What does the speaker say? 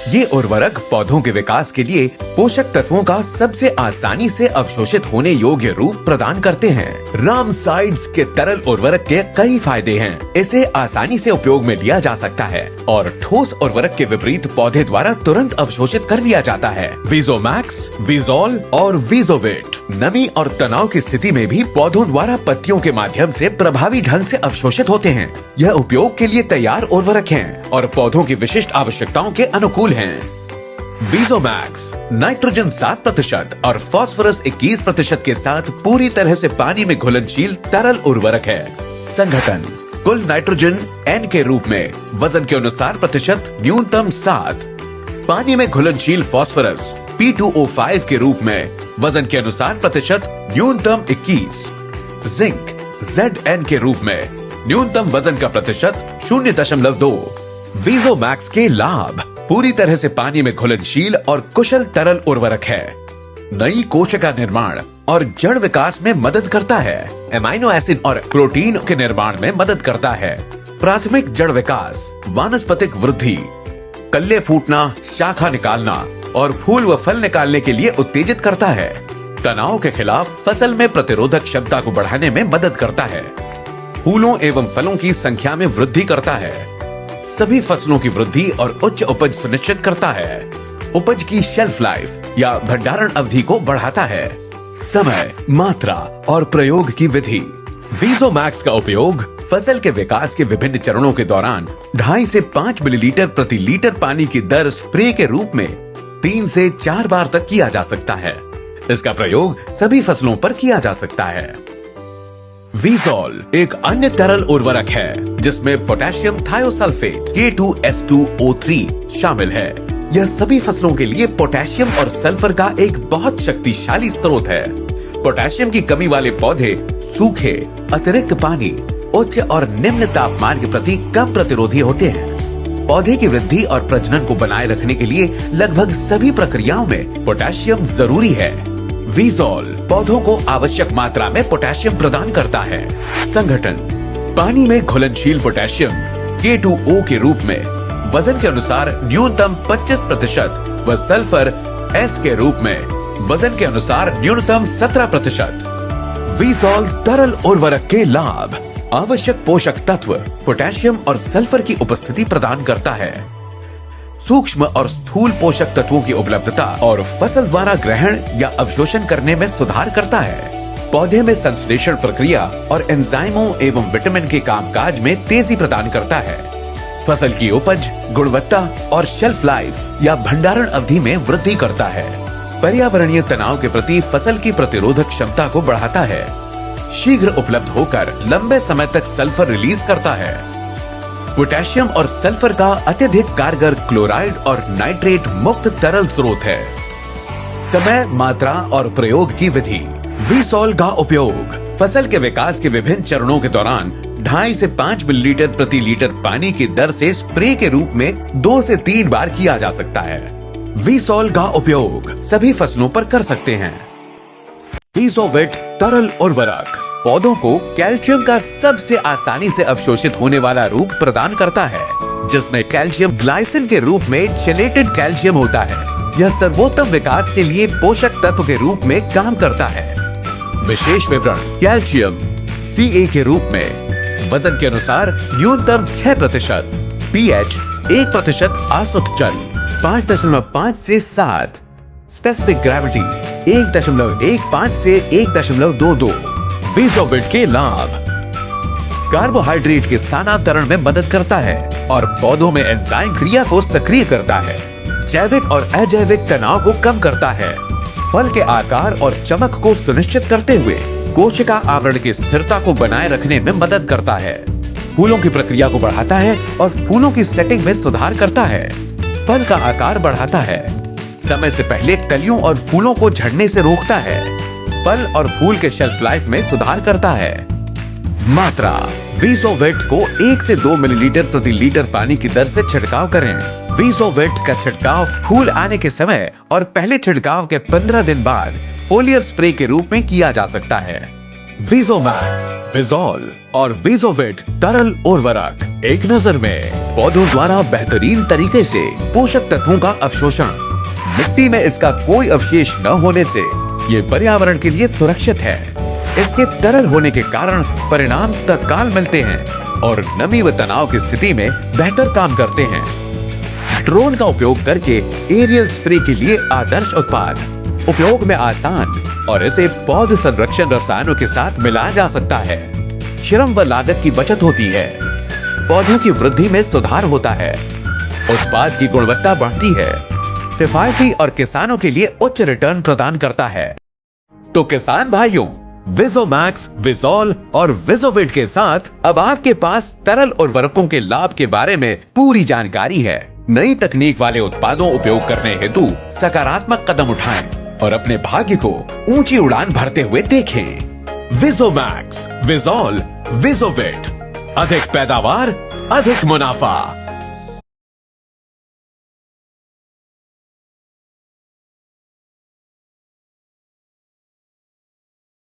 ये उर्वरक पौधों के विकास के लिए पोषक तत्वों का सबसे आसानी से अवशोषित होने योग्य रूप प्रदान करते हैं। रामसाइड्स के तरल उर्वरक के कई फायदे हैं। इसे आसानी से उपयोग में लिया जा सकता है और ठोस उर्वरक के विपरीत पौधे द्वारा तुरंत अवशोषित कर लिया जाता है। वीजोमैक्स, वीजोल और वीजोविट नमी और तनाव की स्थिति में भी पौधों द्वारा पत्तियों के माध्यम से प्रभावी ढंग से अवशोषित होते हैं। यह उपयोग के लिए तैयार उर्वरक हैं और पौधों की विशिष्ट आवश्यकताओं के अनुकूल हैं। वीजोमैक्स नाइट्रोजन 7% और फास्फोरस 21% के साथ पूरी तरह से पानी में घुलनशील तरल उर्वरक है। संघटन कुल नाइट्रोजन N के रूप में वजन के अनुसार प्रतिशत न्यूनतम 7, पानी में घुलनशील फास्फोरस P2O5 के रूप में वजन के अनुसार प्रतिशत न्यूनतम 21, जिंक Zn के रूप में न्यूनतम वजन का प्रतिशत 0.2। वीजोमैक्स के लाभ पूरी तरह से पानी में घुलनशील और कुशल तरल उर्वरक है। नई कोशिका निर्माण और जड़ विकास में मदद करता है। एमाइनो एसिड और प्रोटीन के निर्माण में मदद करता है। प्राथमिक जड़ विकास, वानस्पतिक वृद्धि, कल्ले फूटना, शाखा निकालना और फूल व फल निकालने के लिए उत्तेजित करता है। तनाव के खिलाफ फसल में प्रतिरोधक क्षमता को बढ़ाने में मदद करता है। फूलों एवं फलों की संख्या में वृद्धि करता है। सभी फसलों की वृद्धि और उच्च उपज सुनिश्चित करता है। उपज की शेल्फ लाइफ या भंडारण अवधि को बढ़ाता है। समय, मात्रा और प्रयोग की विधि। वीजोमैक्स का उपयोग फसल के विकास के विभिन्न चरणों के दौरान 2.5 से 5 मिलीलीटर प्रति लीटर पानी की दर स्प्रे के रूप में 3 से 4 बार तक किया जा सकता है। इसका प्रयोग सभी फसलों पर किया जा सकता है। वीजोल एक अन्य तरल उर्वरक है जिसमें पोटेशियम थायोसल्फेट K2S2O3 शामिल है। यह सभी फसलों के लिए पोटेशियम और सल्फर का एक बहुत शक्तिशाली स्रोत है। पोटेशियम की कमी वाले पौधे सूखे, अतिरिक्त पानी, उच्च और निम्न तापमान के प्रति कम प्रतिरोधी होते हैं। पौधे की वृद्धि और प्रजनन को बनाए रखने के लिए लगभग सभी प्रक्रियाओं में पोटेशियम जरूरी है। वीजोल पौधों को आवश्यक मात्रा में पोटेशियम प्रदान करता है। संघटन पानी में घुलनशील पोटेशियम K2O के रूप में वजन के अनुसार न्यूनतम 25% व सल्फर S के रूप में वजन के अनुसार न्यूनतम 17%। वीजोल तरल उर्वरक के लाभ आवश्यक पोषक तत्व पोटेशियम और सल्फर की उपस्थिति प्रदान करता है। सूक्ष्म और स्थूल पोषक तत्वों की उपलब्धता और फसल द्वारा ग्रहण या अवशोषण करने में सुधार करता है। पौधे में संश्लेषण प्रक्रिया और एंजाइमों एवं विटामिन के कामकाज में तेजी प्रदान करता है। फसल की उपज, गुणवत्ता और शेल्फ लाइफ या भंडारण अवधि में वृद्धि करता है। पर्यावरणीय तनाव के प्रति फसल की प्रतिरोधक क्षमता को बढ़ाता है। शीघ्र उपलब्ध होकर लंबे समय तक सल्फर रिलीज करता है। पोटेशियम और सल्फर का अत्यधिक कारगर क्लोराइड और नाइट्रेट मुक्त तरल स्रोत है। समय, मात्रा और प्रयोग की विधि। वीजोल का उपयोग फसल के विकास के विभिन्न चरणों के दौरान 2.5 से 5 मिलीलीटर प्रति लीटर पानी की दर से स्प्रे के रूप में 2 से 3 बार किया जा सकता है। वीजोल का उपयोग सभी फसलों पर कर सकते हैं। वीजोविट तरल उर्वरक पौधों को कैल्शियम का सबसे आसानी से अवशोषित होने वाला रूप प्रदान करता है, जिसमें कैल्शियम ग्लाइसिन के रूप में चेलेटेड कैल्शियम होता है। यह सर्वोत्तम विकास के लिए पोषक तत्व के रूप में काम करता है। विशेष विवरण कैल्शियम Ca के रूप में वजन के अनुसार न्यूनतम 6%, pH 1% आसुत जल 5.5 से 7, स्पेसिफिक ग्रेविटी 1.15 से 1.22। वीजोविट के लाभ कार्बोहाइड्रेट के स्थानांतरण में मदद करता है और पौधों में एंजाइम क्रिया को सक्रिय करता है। जैविक और अजैविक तनाव को कम करता है। फल के आकार और चमक को सुनिश्चित करते हुए कोशिका आवरण की स्थिरता को बनाए रखने में मदद करता है। फूलों की प्रक्रिया को बढ़ाता है और फूलों की सेटिंग में सुधार करता है। फल का आकार बढ़ाता है। समय से पहले कलियों और फूलों को झड़ने से रोकता है। फल और फूल के शेल्फ लाइफ में सुधार करता है। मात्रा वीजोविट को 1 से 2 मिलीलीटर प्रति लीटर पानी की दर से छिड़काव करें। वीजोविट का छिड़काव फूल आने के समय और पहले छिड़काव के 15 दिन बाद फोलियर स्प्रे के रूप में किया जा सकता है। वीजोमैक्स, वीजोल और वीजोविट तरल उर्वरक एक नजर में। पौधों द्वारा बेहतरीन तरीके से पोषक तत्वों का अवशोषण। मिट्टी में इसका कोई अवशेष न होने से ये पर्यावरण के लिए सुरक्षित है। इसके तरल होने के कारण परिणाम तत्काल मिलते हैं और नमी व तनाव की स्थिति में बेहतर काम करते हैं। ड्रोन का उपयोग करके एरियल स्प्रे के लिए आदर्श उत्पाद, उपयोग में आसान और इसे पौध संरक्षण रसायनों के साथ मिलाया जा सकता है। श्रम व लागत की बचत होती है, पौधों की वृद्धि में सुधार होता है, उत्पाद की गुणवत्ता बढ़ती है, किफायती और किसानों के लिए उच्च रिटर्न प्रदान करता है। तो किसान भाइयों, विजोमैक्स, विज़ोल और विज़ोविट के साथ अब आपके पास तरल उर्वरकों के लाभ के बारे में पूरी जानकारी है। नई तकनीक वाले उत्पादों उपयोग करने हेतु सकारात्मक कदम उठाएं और अपने भाग्य को ऊंची उड़ान भरते हुए देखें। विजोमैक्स, विज़ोल, विज़ोविट, अधिक पैदावार, अधिक मुनाफा।